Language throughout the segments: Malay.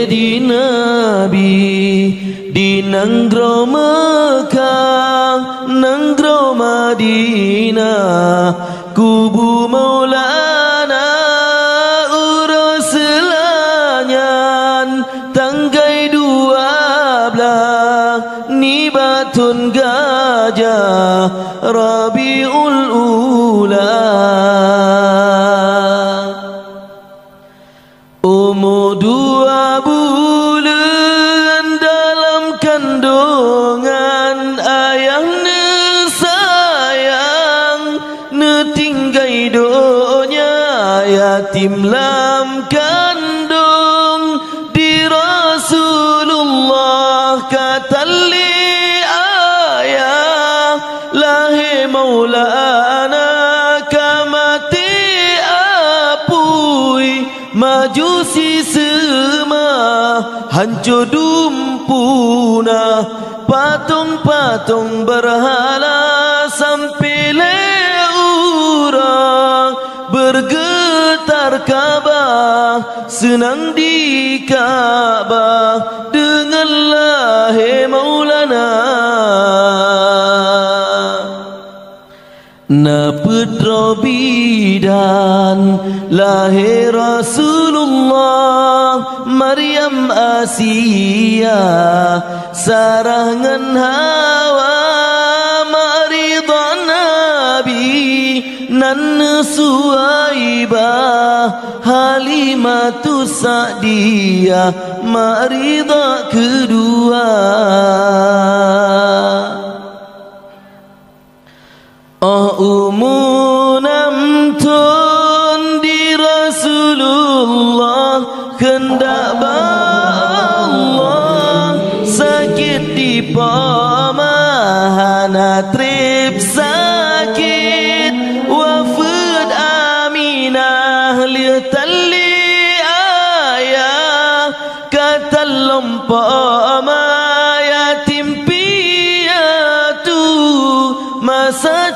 di Nabi di nanggro Mekah nanggro Madinah kubu Maulana urus selanyan tanggai 12 ni batun gajah Rabiul Ula umur 2 bulan dalam kandungan ayahnya sayang netinggai donya yatim lam kandung di Rasulullah kata li ayah lahi Maulana kamati apui majusi semua hancur dumpuna patung-patung berhala sampai leurang bergetar Kaabah senang di Kaabah denganlah Maulana na putra bidan lahir Rasulullah Maryam Asia sarangan Hawa maridah Nabi nan Suwaibah Halimatus Sa'diyah maridah kedua umunam tun di Rasulullah kendak Allah sakit di pamahana trip sakit wafud Aminah lihatali ayah kata lompama yatim piatu masa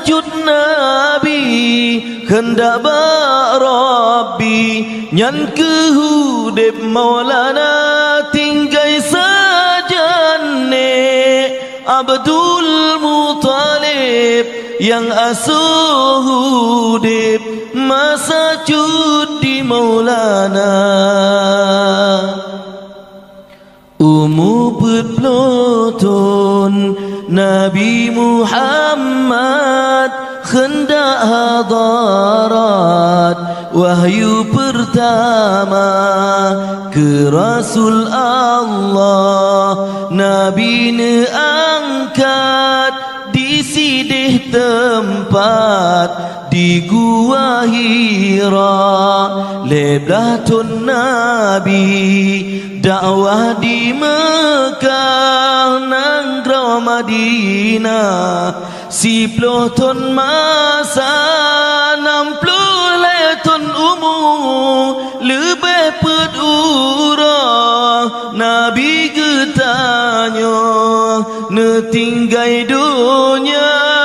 Nabi hendak Rabbi nyan kehudib Maulana tinggai sajane Abdul Muttalib yang asuh hudib masa cuti Maulana peloton Nabi Muhammad hendak hadarat wahyu pertama ke Rasul Allah Nabi ne angkat di sidih tempat di Gua Hira leblatun Nabi dakwah di Mekah nanggro Madinah 10 ton masa 60 ton umur lebih pedurah Nabi getanya netinggai dunia